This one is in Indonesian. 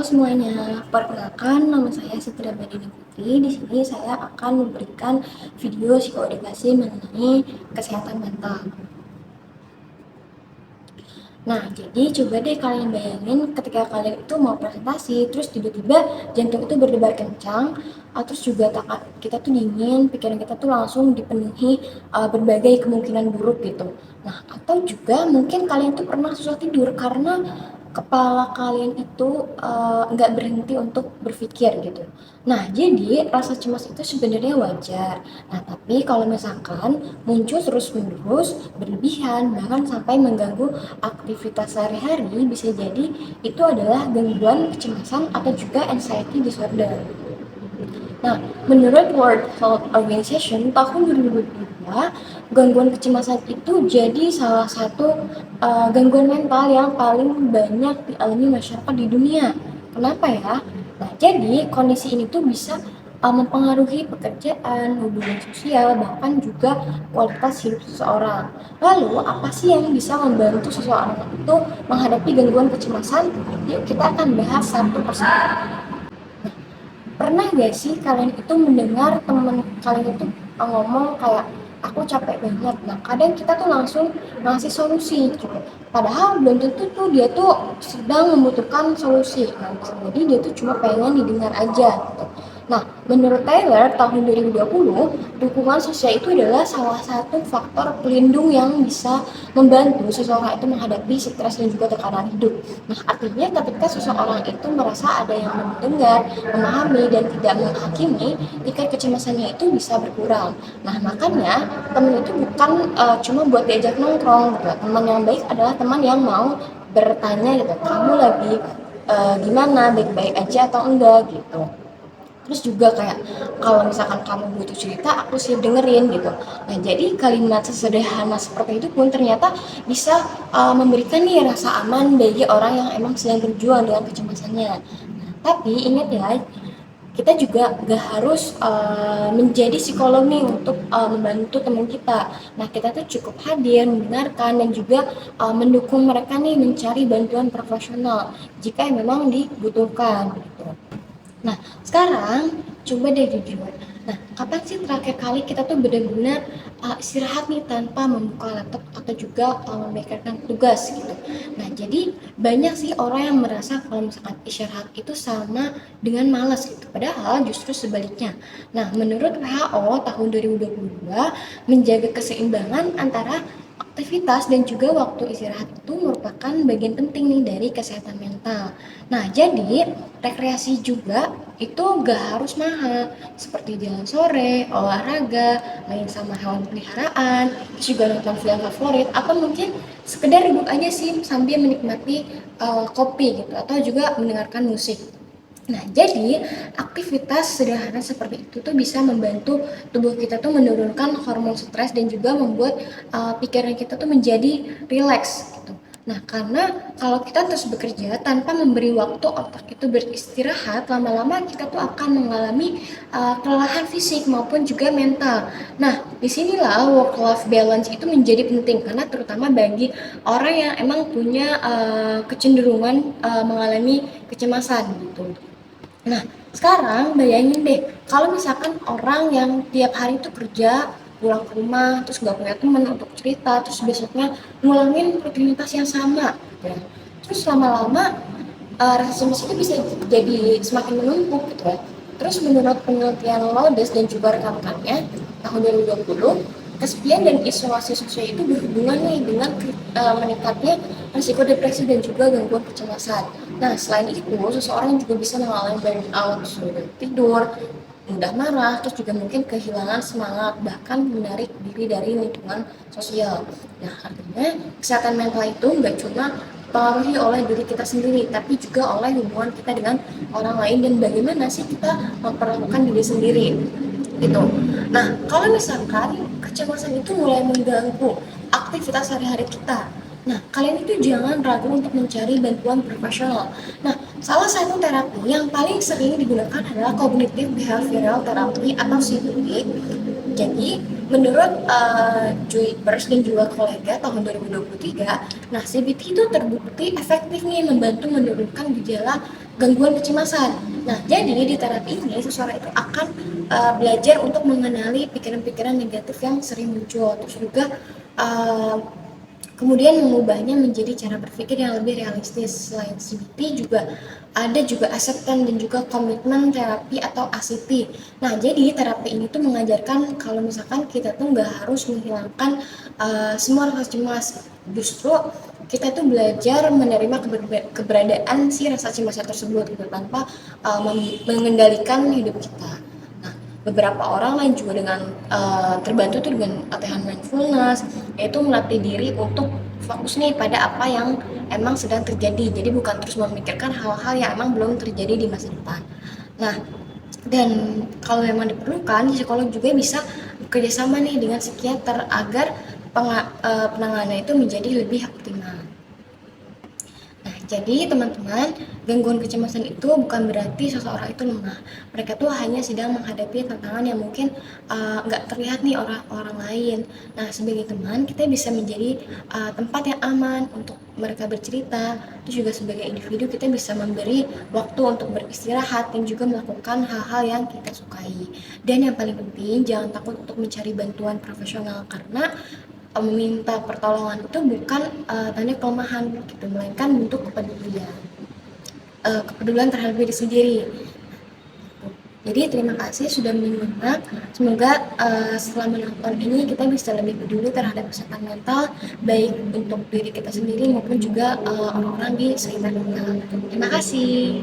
semuanya, perkenalkan nama saya Sitra Badini Putri. Di sini saya akan memberikan video psikoedukasi mengenai kesehatan mental. Nah, jadi coba deh kalian bayangin ketika kalian itu mau presentasi, terus tiba-tiba jantung itu berdebar kencang, terus juga kita tuh dingin, pikiran kita tuh langsung dipenuhi berbagai kemungkinan buruk gitu. Nah, atau juga mungkin kalian tuh pernah susah tidur karena kepala kalian itu nggak berhenti untuk berpikir gitu. Nah, jadi rasa cemas itu sebenarnya wajar. Nah, tapi kalau misalkan muncul terus-menerus, berlebihan, bahkan sampai mengganggu aktivitas sehari-hari, bisa jadi itu adalah gangguan kecemasan atau juga anxiety disorder. Nah, menurut World Health Organization tahun 2022, gangguan kecemasan itu jadi salah satu gangguan mental yang paling banyak dialami masyarakat di dunia. Kenapa ya? Nah, jadi kondisi ini tuh bisa mempengaruhi pekerjaan, hubungan sosial, bahkan juga kualitas hidup seseorang. Lalu, apa sih yang bisa membantu seseorang itu menghadapi gangguan kecemasan? Yuk kita akan bahas satu persatu. Pernah gak sih kalian itu mendengar temen kalian itu ngomong kayak aku capek banget. Nah, kadang kita tuh langsung ngasih solusi gitu. Padahal belum tentu tuh dia tuh sedang membutuhkan solusi. Nah, bisa jadi dia tuh cuma pengen didengar aja gitu. Nah, menurut Taylor tahun 2020, dukungan sosial itu adalah salah satu faktor pelindung yang bisa membantu seseorang itu menghadapi stres dan juga tekanan hidup. Nah, artinya ketika seseorang itu merasa ada yang mendengar, memahami, dan tidak menghakimi, tingkat kecemasannya itu bisa berkurang. Nah, makanya teman itu bukan cuma buat diajak nongkrong gitu. Teman yang baik adalah teman yang mau bertanya gitu, kamu lagi gimana, baik-baik aja atau enggak gitu. Terus juga kayak kalau misalkan kamu butuh cerita, aku siap dengerin gitu. Nah, jadi kalimat sesederhana seperti itu pun ternyata bisa memberikan nih rasa aman bagi orang yang emang sedang berjuang dengan kecemasannya. Nah, tapi ingat ya, kita juga gak harus menjadi psikolog nih untuk membantu teman kita. Nah, kita tuh cukup hadir, mendengarkan, dan juga mendukung mereka nih mencari bantuan profesional jika memang dibutuhkan gitu. Nah, sekarang coba deh jujur. Nah, kapan sih terakhir kali kita tuh benar-benar istirahat nih tanpa membuka laptop atau juga memikirkan tugas gitu. Nah, jadi banyak sih orang yang merasa kalau misalkan istirahat itu sama dengan malas gitu. Padahal justru sebaliknya. Nah, menurut WHO tahun 2022 menjaga keseimbangan antara aktivitas dan juga waktu istirahat itu merupakan bagian penting nih dari kesehatan mental. Nah, jadi rekreasi juga itu gak harus mahal, seperti jalan sore, olahraga, main sama hewan peliharaan, terus juga nonton film favorit, atau mungkin sekedar duduk aja sih sambil menikmati kopi gitu, atau juga mendengarkan musik. Nah, jadi aktivitas sederhana seperti itu tuh bisa membantu tubuh kita tuh menurunkan hormon stres dan juga membuat pikiran kita tuh menjadi rileks gitu. Nah, karena kalau kita terus bekerja tanpa memberi waktu otak itu beristirahat, lama-lama kita tuh akan mengalami kelelahan fisik maupun juga mental. Nah, disinilah work-life balance itu menjadi penting karena terutama bagi orang yang emang punya kecenderungan mengalami kecemasan gitu. Nah, sekarang bayangin deh, kalau misalkan orang yang tiap hari itu kerja, pulang ke rumah, terus nggak punya teman untuk cerita, terus besoknya ngulangin rutinitas yang sama, gitu ya. Terus lama-lama rasa cemas itu bisa jadi semakin menumpuk gitu ya. Terus menurut penelitian Laudes dan juga rekan-rekannya tahun 2020, kesepian dan isolasi sosial itu berhubungan nih dengan meningkatnya risiko depresi dan juga gangguan kecemasan. Nah, selain itu, seseorang juga bisa mengalami burnout, sulit tidur, mudah marah, terus juga mungkin kehilangan semangat, bahkan menarik diri dari lingkungan sosial. Nah, artinya kesehatan mental itu nggak cuma dipengaruhi oleh diri kita sendiri, tapi juga oleh hubungan kita dengan orang lain dan bagaimana sih kita memperlakukan diri sendiri gitu. Nah, kalau misalkan kecemasan itu mulai mengganggu aktivitas sehari-hari kita, nah kalian itu jangan ragu untuk mencari bantuan profesional. Nah, salah satu terapi yang paling sering digunakan adalah cognitive behavioral therapy atau CBT. Jadi, menurut Joy Pers dan juga kolega tahun 2023, nah CBT itu terbukti efektif nih membantu menurunkan gejala gangguan kecemasan. Nah, jadi di terapi ini seseorang itu akan belajar untuk mengenali pikiran-pikiran negatif yang sering muncul, terus juga uh, kemudian mengubahnya menjadi cara berpikir yang lebih realistis. Selain CBT juga ada juga acceptance dan juga komitmen terapi atau ACT. Nah, jadi terapi ini tuh mengajarkan kalau misalkan kita tuh nggak harus menghilangkan semua rasa cemas. Justru kita tuh belajar menerima keberadaan si rasa cemas tersebut gitu, tanpa mengendalikan hidup kita. Nah, beberapa orang lain juga dengan terbantu tuh dengan latihan mindfulness, yaitu melatih diri untuk fokus nih pada apa yang emang sedang terjadi, jadi bukan terus memikirkan hal-hal yang emang belum terjadi di masa depan. Nah, dan kalau memang diperlukan, psikolog juga bisa bekerja sama nih dengan psikiater agar penanganan itu menjadi lebih optimal. Nah, jadi teman-teman, gangguan kecemasan itu bukan berarti seseorang itu lemah. Mereka tuh hanya sedang menghadapi tantangan yang mungkin nggak terlihat nih orang-orang lain. Nah, sebagai teman, kita bisa menjadi tempat yang aman untuk mereka bercerita. Terus juga sebagai individu, kita bisa memberi waktu untuk beristirahat dan juga melakukan hal-hal yang kita sukai. Dan yang paling penting, jangan takut untuk mencari bantuan profesional, karena meminta pertolongan itu bukan tanda kelemahan gitu, melainkan bentuk kepedulian terhadap diri sendiri. Jadi terima kasih sudah menyimak. Semoga setelah menonton ini kita bisa lebih peduli terhadap kesehatan mental, baik untuk diri kita sendiri maupun juga orang-orang di sekitar kita. Terima kasih.